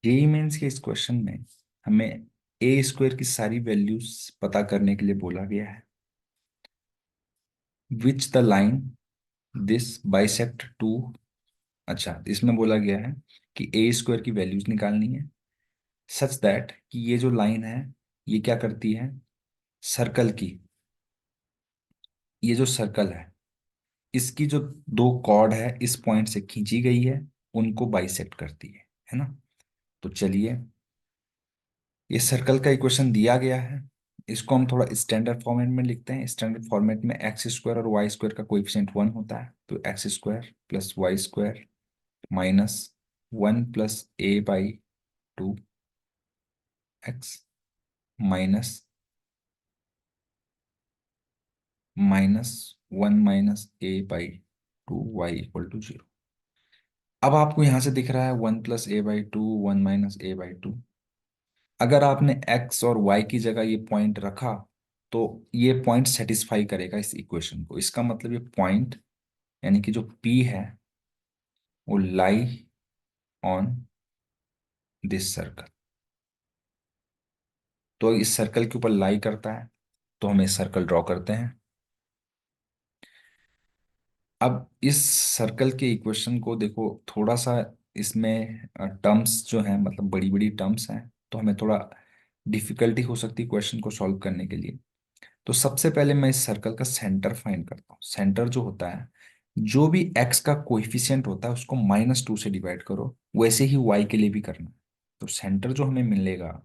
JEE mains के इस question में हमें ए स्क्वायर की सारी वैल्यूज पता करने के लिए बोला गया है। Which the line this bisect to. अच्छा, इसमें बोला गया है कि ए स्क्वायर की वैल्यूज निकालनी है सच दैट कि ये जो लाइन है ये क्या करती है, सर्कल की, ये जो सर्कल है इसकी जो दो कॉर्ड है इस पॉइंट से खींची गई है, उनको बाइसेक्ट करती है ना। तो चलिए, ये सर्कल का इक्वेशन दिया गया है, इसको हम थोड़ा स्टैंडर्ड फॉर्मेट में लिखते हैं। स्टैंडर्ड फॉर्मेट में एक्स स्क्वायर और वाई स्क्वायर का कोएफिशिएंट 1 होता है, तो x square plus y square minus 1 + a/2 x minus -1 - a/2 y = 0। अब आपको यहां से दिख रहा है 1 + a/2, 1 - a/2। अगर आपने x और y की जगह ये पॉइंट रखा तो ये पॉइंट सेटिस्फाई करेगा इस इक्वेशन को। इसका मतलब ये पॉइंट यानी कि जो P है वो लाई ऑन दिस सर्कल, तो इस सर्कल के ऊपर लाई करता है। तो हम इस सर्कल ड्रॉ करते हैं। अब इस सर्कल के इक्वेशन को देखो, थोड़ा सा इसमें टर्म्स जो हैं मतलब बड़ी बड़ी टर्म्स हैं, तो हमें थोड़ा डिफिकल्टी हो सकती है क्वेश्चन को सॉल्व करने के लिए। तो सबसे पहले मैं इस सर्कल का सेंटर फाइंड करता हूँ। सेंटर जो होता है, जो भी एक्स का कोएफिशिएंट होता है उसको -2 से डिवाइड करो, वैसे ही वाई के लिए भी करना है। तो सेंटर जो हमें मिलेगा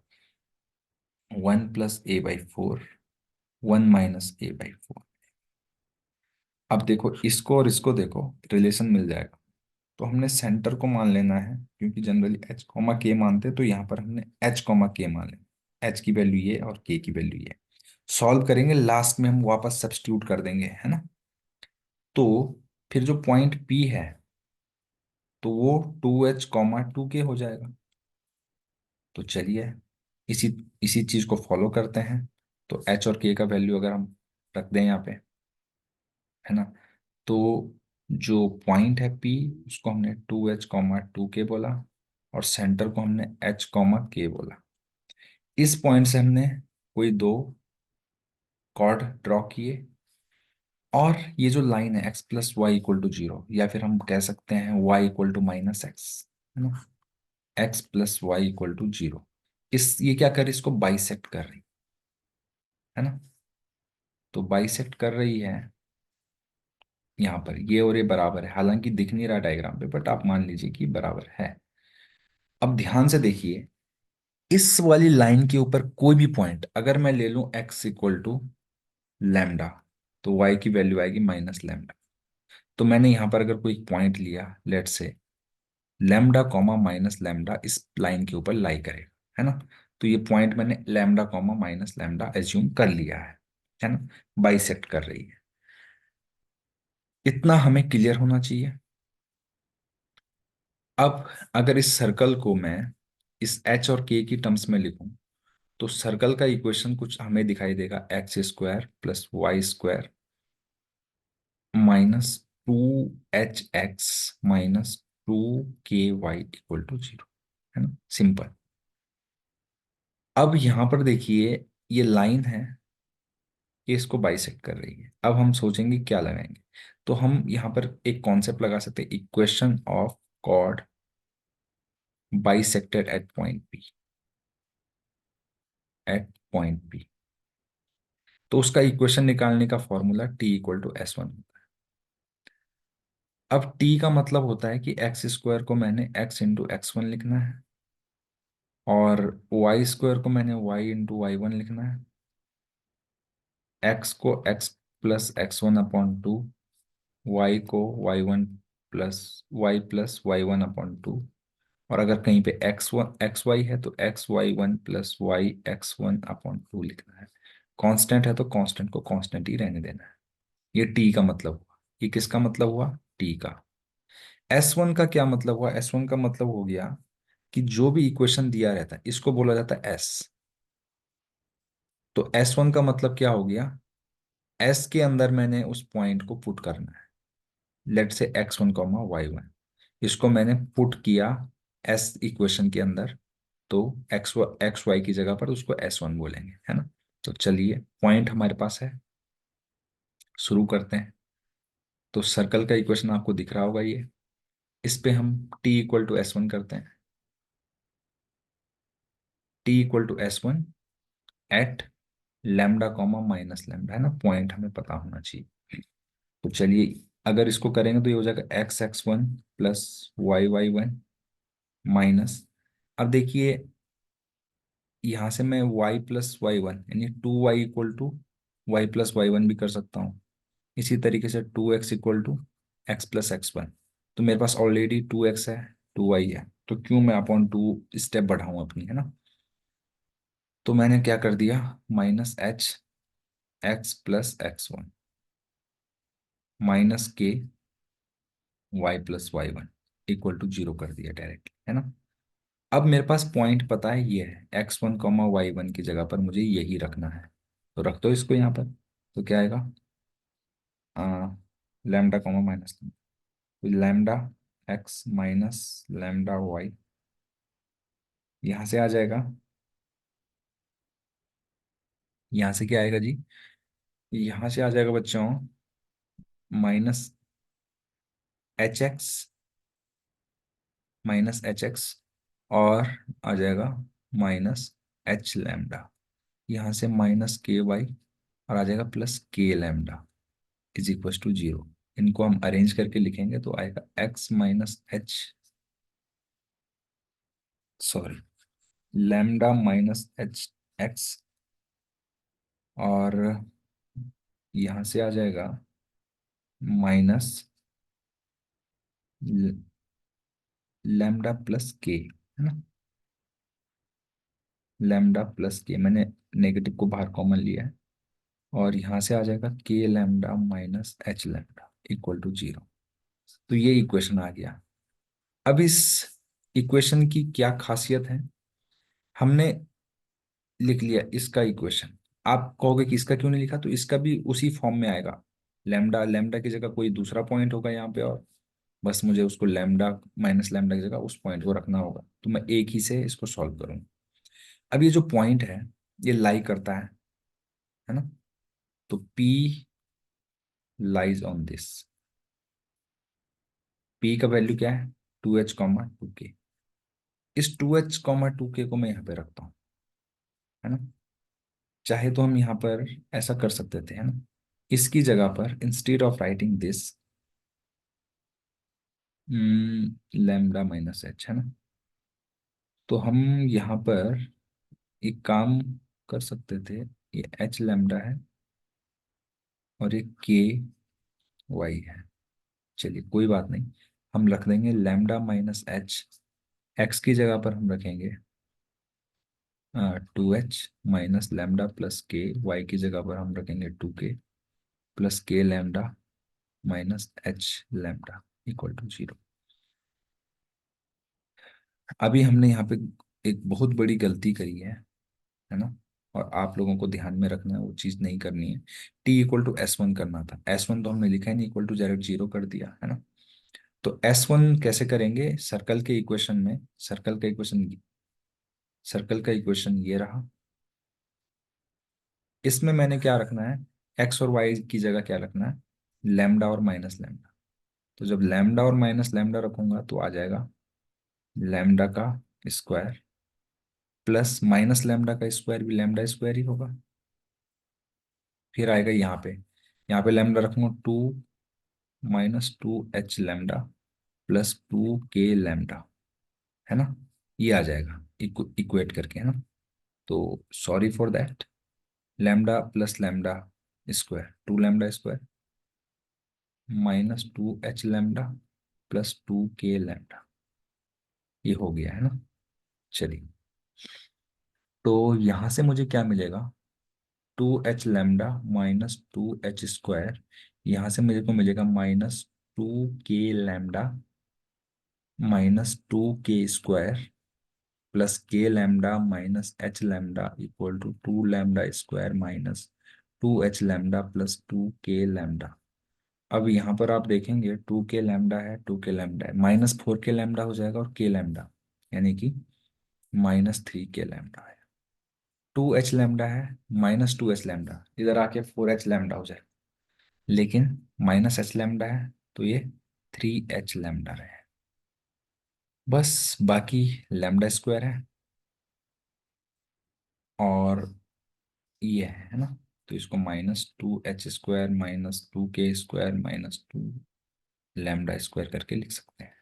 1 + a/4, 1 - a/4। अब देखो इसको और इसको देखो, रिलेशन मिल जाएगा। तो हमने सेंटर को मान लेना है, क्योंकि जनरली एच कॉमा के मानते हैं, तो यहाँ पर हमने एच कॉमा के मान लेना। एच की वैल्यू ये और के की वैल्यू ये। सॉल्व करेंगे, लास्ट में हम वापस सब्स्टिट्यूट कर देंगे, है ना। तो फिर जो पॉइंट पी है तो वो 2h, 2k हो जाएगा। तो चलिए इसी इसी चीज को फॉलो करते हैं। तो एच और के का वैल्यू अगर हम रख दें यहाँ पे, है ना, तो जो पॉइंट है पी उसको हमने 2h, 2k बोला, और सेंटर को हमने h, k बोला। इस पॉइंट से हमने कोई दो कॉर्ड ड्रॉ किए, और ये जो लाइन है x + y = 0, या फिर हम कह सकते हैं y = -x, है ना। x + y = 0, इस ये क्या कर रही है, इसको बाइसेक्ट कर रही है ना। तो बाइसेक्ट कर रही है यहाँ पर, ये और ये बराबर है, हालांकि दिख नहीं रहा डायग्राम पे, बट आप मान लीजिए कि बराबर है। अब ध्यान से देखिए, इस वाली लाइन के ऊपर कोई भी पॉइंट अगर मैं ले लूं x = λ, तो y की वैल्यू आएगी -λ। तो मैंने यहां पर अगर कोई पॉइंट लिया, लेट से लैम्डा कॉमा -λ इस लाइन के ऊपर लाई करेगा, है ना। तो ये पॉइंट मैंने लैम्डा कॉमा -λ एज्यूम कर लिया है ना। बाइसेक्ट कर रही है, इतना हमें क्लियर होना चाहिए। अब अगर इस सर्कल को मैं इस एच और के की टर्म्स में लिखूं, तो सर्कल का इक्वेशन कुछ हमें दिखाई देगा, x² + y² -2hx -2ky = 0, है ना, सिंपल। अब यहां पर देखिए, ये लाइन है, ये इसको बाइसेक्ट कर रही है। अब हम सोचेंगे क्या लगाएंगे, तो हम यहाँ पर एक कॉन्सेप्ट लगा सकते हैं, equation of chord bisected at point P, at point P. तो उसका इक्वेशन निकालने का फॉर्मूला t = S1 होता है। अब t का मतलब होता है कि x² को मैंने x × x1 लिखना है, और y² को मैंने y × y1 लिखना है, x को x + x1/2, y को y + y1/2, और अगर कहीं पे xy है तो xy1 + yx1/2 लिखना है। कांस्टेंट है तो कांस्टेंट को कांस्टेंट ही रहने देना है। ये टी का मतलब हुआ। ये किसका मतलब हुआ, टी का। S1 का क्या मतलब हुआ, S1 का मतलब हो गया कि जो भी इक्वेशन दिया रहता है इसको बोला जाता है S। तो S1 का मतलब क्या हो गया, S के अंदर मैंने उस पॉइंट को पुट करना है। लेट से x1, y1, इसको मैंने पुट किया S इक्वेशन के अंदर, तो एक्स वाई की जगह पर उसको S1 बोलेंगे, है ना। तो चलिए पॉइंट हमारे पास है, शुरू करते हैं। तो सर्कल का इक्वेशन आपको दिख रहा होगा ये। इस पे हम T=S1 करते हैं। T=S1 at lambda comma minus lambda, है ना, पॉइंट हमें पता होना चाहिए। तो चलिए अगर इसको करेंगे तो ये हो जाएगा x(x1) प्लस y(y1) माइनस, अब देखिए यहाँ से मैं y+y1 यानी 2y=y+y1 भी कर सकता हूँ। इसी तरीके से 2x=x+x1। तो मेरे पास ऑलरेडी 2x है, 2y है, तो क्यों मैं अपॉन टू स्टेप बढ़ाऊं अपनी, है ना। तो मैंने क्या कर दिया, -h(x+x1) माइनस के y+y1 =0 कर दिया डायरेक्ट, है ना। अब मेरे पास पॉइंट पता है, ये है x1, y1 की जगह पर मुझे यही रखना है। तो रख दो इसको यहाँ पर। तो क्या आएगा, lambda comma minus lambda x minus lambda y, यहाँ से आ जाएगा। यहाँ से क्या आएगा जी, यहाँ से आ जाएगा बच्चों -hx -hx, और आ जाएगा -h लैम्डा, यहाँ से -ky, और आ जाएगा +k लैम्डा =0। इनको हम अरेंज करके लिखेंगे तो आएगा x minus H, sorry, lambda -h(x), और यहाँ से आ जाएगा माइनस लैम्डा प्लस के, है ना, लैम्डा प्लस के, मैंने नेगेटिव को बाहर कॉमन लिया है, और यहाँ से आ जाएगा k λ - h λ =0। तो ये इक्वेशन आ गया। अब इस इक्वेशन की क्या खासियत है, हमने लिख लिया इसका इक्वेशन। आप कहोगे कि इसका क्यों नहीं लिखा, तो इसका भी उसी फॉर्म में आएगा। लैम्डा लैम्डा की जगह कोई दूसरा पॉइंट होगा यहाँ पे, और बस मुझे उसको लैम्डा माइनस लैम्डा की जगह उस पॉइंट को रखना होगा, तो मैं एक ही से इसको सॉल्व करूंगा। अब ये जो पॉइंट है ये लाई करता है ना। तो P lies on this, P का वैल्यू क्या है, 2h, 2k। इस 2h, 2k को मैं यहाँ पे रखता हूँ, है ना। चाहे तो हम यहाँ पर ऐसा कर सकते थे, है ना, इसकी जगह पर instead of writing this lambda minus H, है ना, तो हम यहाँ पर एक काम कर सकते थे। ये एच लैम्डा है और एक के वाई है। चलिए कोई बात नहीं, हम रख देंगे लैम्डा माइनस एच। एक्स की जगह पर हम रखेंगे 2h माइनस लैम्डा प्लस के, वाई की जगह पर हम रखेंगे 2k प्लस के लैम्डा माइनस h λ =0। अभी हमने यहाँ पे एक बहुत बड़ी गलती करी है ना, और आप लोगों को ध्यान में रखना है, वो चीज़ नहीं करनी है। T=S1 करना था, S1 तो हमने लिखा ही नहीं, इक्वल टू डायरेक्ट 0 कर दिया, है ना। तो S1 कैसे करेंगे, सर्कल के इक्वेशन में, सर्कल का इक्वेशन ये रहा। इसमें मैंने क्या रखना है, एक्स और वाई की जगह क्या रखना है, लैम्डा और माइनस लैम्डा। तो जब लैम्डा और माइनस लैम्डा रखूंगा तो आ जाएगा लैम्डा का स्क्वायर प्लस माइनस लैम्डा का स्क्वायर भी लैम्डा स्क्वायर ही होगा। फिर आएगा यहाँ पे लैम्डा रखूंगा 2 - 2h λ प्लस 2k λ, है ना। ये आ जाएगा इक्वेट करके, है ना। तो sorry for that, lambda plus lambda square 2 λ² -2h λ plus 2k λ, ये हो गया, है ना। चलिए, तो यहां से मुझे क्या मिलेगा, 2h λ - 2h²। यहाँ से मेरे को मिलेगा -2k λ -2k² plus k λ - h λ =2 λ² -2h λ plus 2k λ। अब यहाँ पर आप देखेंगे 2k λ है, 2k λ है, -4k λ हो जाएगा, और k λ यानी कि -3 k लैम्डा है। 2h लैम्डा है, -2h लैम्डा, इधर आके 4h लैम्डा हो जाए। लेकिन -h लैम्डा है तो ये 3h लैम्डा रहे। बस बाकी लैम्डा स्क्वायर है और ये है ना। तो इसको -2h² -2k² -2 लैम्डा स्क्वायर करके लिख सकते हैं।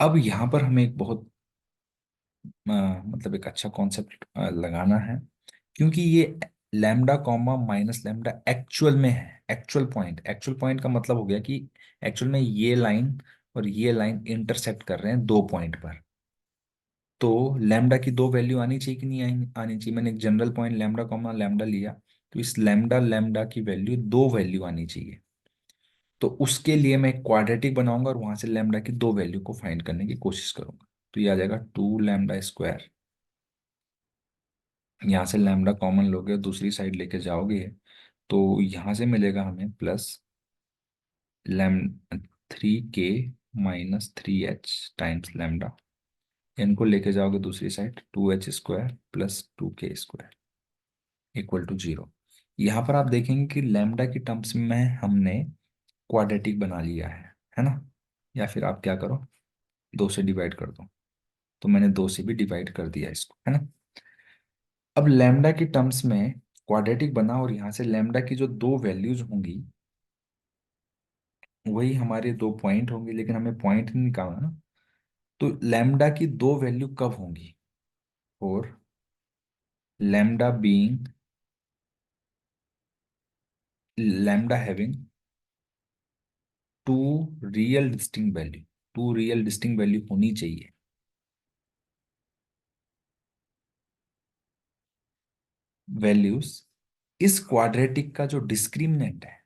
अब यहाँ पर हमें एक बहुत मतलब एक अच्छा कॉन्सेप्ट लगाना है, क्योंकि ये lambda comma minus lambda actual में है। एक्चुअल पॉइंट का मतलब हो गया कि एक्चुअल में ये लाइन और ये लाइन इंटरसेक्ट कर रहे हैं दो पॉइंट पर। तो लैम्डा की दो वैल्यू आनी चाहिए कि नहीं आनी चाहिए। मैंने एक general point lambda comma lambda लिया, तो इस लैम्डा लैम्डा की वैल्यू दो वैल्यू आनी चाहिए। तो उसके लिए मैं एक क्वाड्रेटिक बनाऊंगा और वहां से लैम्डा की दो वैल्यू को फाइंड करने की कोशिश करूंगा। तो ये आ जाएगा 2 लैम्डा स्क्वायर। यहाँ से लैम्डा कॉमन लोगे और दूसरी साइड लेके जाओगे तो यहाँ से मिलेगा हमें plus lamb 3k -3h times lambda. इनको लेके जाओगे दूसरी side, 2h² +2k² equal to 0। यहाँ पर आप देखेंगे कि लैम्डा की टर्म्स में हमने क्वाड्रेटिक बना लिया है ना। या फिर आप क्या करो, 2 से डिवाइड कर दो। तो मैंने 2 से भी डिवाइड कर दिया इसको, है ना। अब लैम्डा की टर्म्स में क्वाड्रेटिक बना और यहाँ से लैम्डा की जो दो वैल्यूज होंगी वही हमारे दो पॉइंट होंगे, लेकिन हमें पॉइंट नहीं निकालना ना। तो लैम्डा की दो वैल्यू कब होंगी? और lambda being lambda having two two real distinct value होनी चाहिए। वैल्यूज इस क्वाड्रेटिक का जो डिस्क्रिमिनेंट है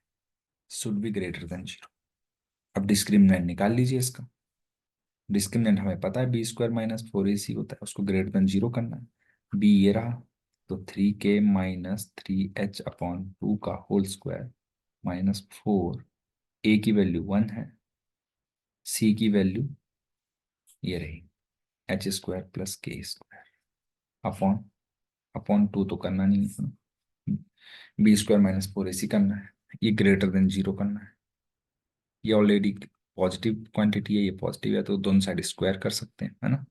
शुड बी ग्रेटर देन 0। अब डिस्क्रिमिनेंट निकाल लीजिए इसका। डिस्क्रिमिनेंट हमें पता है b² - 4ac होता है, उसको ग्रेटर देन 0 करना है। b ये रहा, तो 3k -3h/2 का होल स्क्वायर -4। a की वैल्यू 1 है, c की वैल्यू ये रही h² + k² अपॉन अपॉन 2 तो करना नहीं है, b² - 4ac करना है। ये ग्रेटर देन 0 करना है। ये ऑलरेडी पॉजिटिव क्वांटिटी है, ये पॉजिटिव है, तो दोनों साइड स्क्वायर कर सकते हैं, है ना।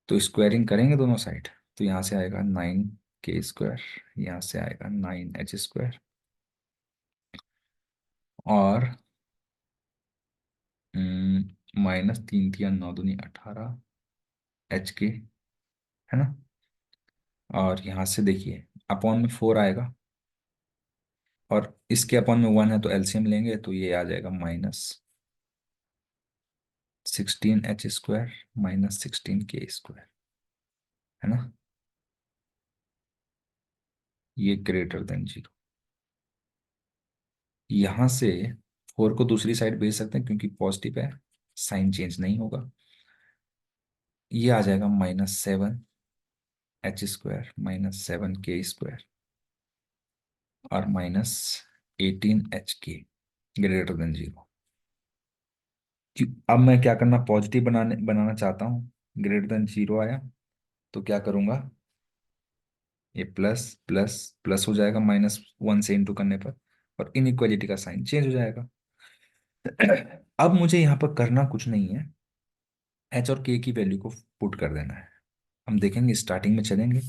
तो स्क्वायरिंग करेंगे दोनों साइड, तो यहाँ से आएगा 9k², यहाँ से आएगा 9h²। और -3 × 3 = 9 × 2 = 18 है ना। और यहाँ से देखिए अपॉन में 4 आएगा और इसके अपॉन में 1 है, तो एलसीएम लेंगे तो ये आ जाएगा -16h² -16k², है ना। ये ग्रेटर देन 0। यहाँ से 4 को दूसरी साइड भेज सकते हैं क्योंकि पॉजिटिव है, साइन चेंज नहीं होगा। ये आ जाएगा -7h² -7k² और -18h k ग्रेटर देन 0। अब मैं क्या करना, पॉजिटिव बनाना चाहता हूँ। ग्रेटर देन 0 आया तो क्या करूंगा, ये प्लस प्लस प्लस हो जाएगा -1 से इंटू करने पर, और इनइक्वालिटी का साइन चेंज हो जाएगा। अब मुझे यहाँ पर करना कुछ नहीं है, एच और के की वैल्यू को पुट कर देना है। हम देखेंगे, स्टार्टिंग में चलेंगे।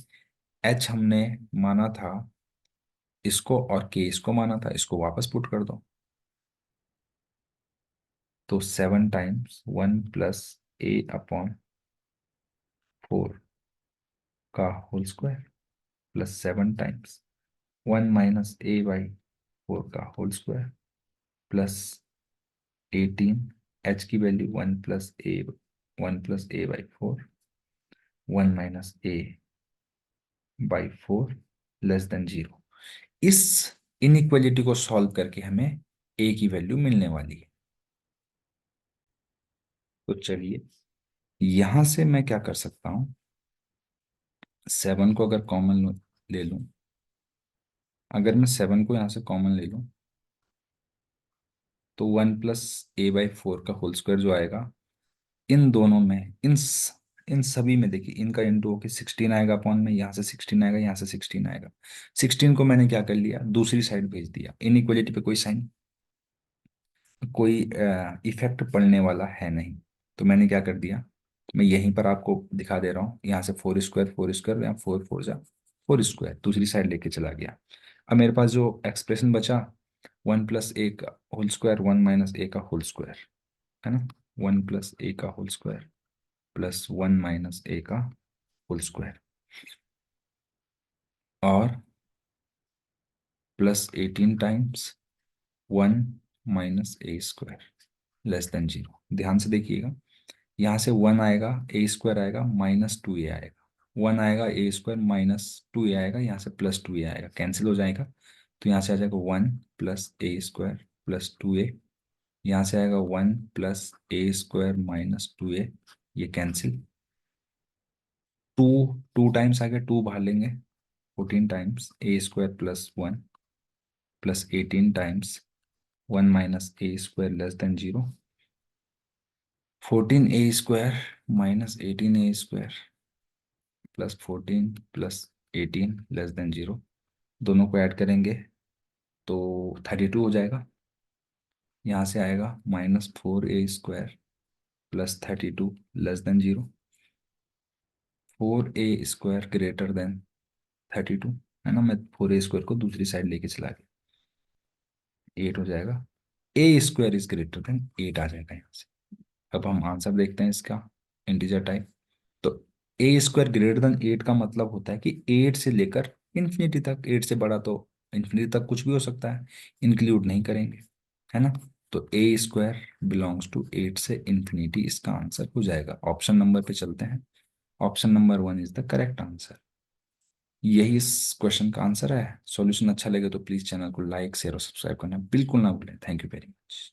एच हमने माना था इसको और के इसको माना था, इसको वापस पुट कर दो। तो 7 × 1 + a/4 का होल स्क्वायर प्लस 7 × 1 - a/4 का होल स्क्वायर प्लस 18। एच की value 1 + a/4, 1 - a/4 less than 0। इस इनइक्वालिटी को सॉल्व करके हमें ए की वैल्यू मिलने वाली है। तो चलिए यहां से मैं क्या कर सकता हूं, 7 को अगर कॉमन ले लूं, अगर मैं 7 को यहां से कॉमन ले लूं तो 1 + a/4 का होल स्क्वायर जो आएगा, इन दोनों में इन इन सभी में देखिए इनका इंटू होके 16 आएगा अपॉन में, यहाँ से 16 आएगा, यहाँ से 16 आएगा। 16 को मैंने क्या कर लिया, दूसरी साइड भेज दिया। इनइक्वलिटी पे कोई साइन, कोई इफेक्ट पड़ने वाला है नहीं, तो मैंने क्या कर दिया, मैं यहीं पर आपको दिखा दे रहा हूँ, यहाँ से फोर स्क्वायर या फोर फोर जा फोर स्क्वायर, दूसरी साइड लेके चला गया। अब मेरे पास जो एक्सप्रेशन बचा, वन प्लस ए का whole square, one minus A का होल स्क्वायर, है ना, वन प्लस ए का whole square plus one minus A का होल स्क्वायर, और plus 18 times one minus A square less than zero. ध्यान से देखिएगा, यहाँ से वन आएगा, ए स्क्वायर आएगा, माइनस टू ए आएगा, वन आएगा, A square minus two A आएगा, यहाँ से प्लस टू ए आएगा, कैंसिल हो जाएगा। तो यहाँ से आ जाएगा one plus A square plus two A, यहाँ से आएगा one plus A square minus two A, ये कैंसिल। टू, टू टाइम्स आ गया, टू बाहर लेंगे, 14 times A square plus one plus 18 times one minus A square less than zero, 14 A square minus 18 A square plus 14 plus 18 less than zero. दोनों को add करेंगे तो 32 हो जाएगा। यहाँ से आएगा minus four A square plus 32 less than zero, four A square greater than 32, है ना, मैं फोर ए स्क्वायर को दूसरी साइड लेके चला गया, एट हो जाएगा। A square is greater than eight आ जाएगा यहाँ से। अब हम आंसर देखते हैं इसका, इंटीजर टाइप। तो ए स्क्वायर ग्रेटर देन एट का मतलब होता है कि एट से लेकर इन्फिनिटी तक, एट से बड़ा तो इन्फिनिटी तक कुछ भी हो सकता है, इंक्लूड नहीं करेंगे, है ना। तो ए स्क्वायर बिलोंग्स टू एट से इन्फिनिटी, इसका आंसर हो जाएगा। ऑप्शन नंबर पे चलते हैं, option number one is the correct answer. यही इस क्वेश्चन का आंसर है। सॉल्यूशन अच्छा लगे तो प्लीज चैनल को लाइक शेयर और सब्सक्राइब करना बिल्कुल ना भूलें। Thank you very much.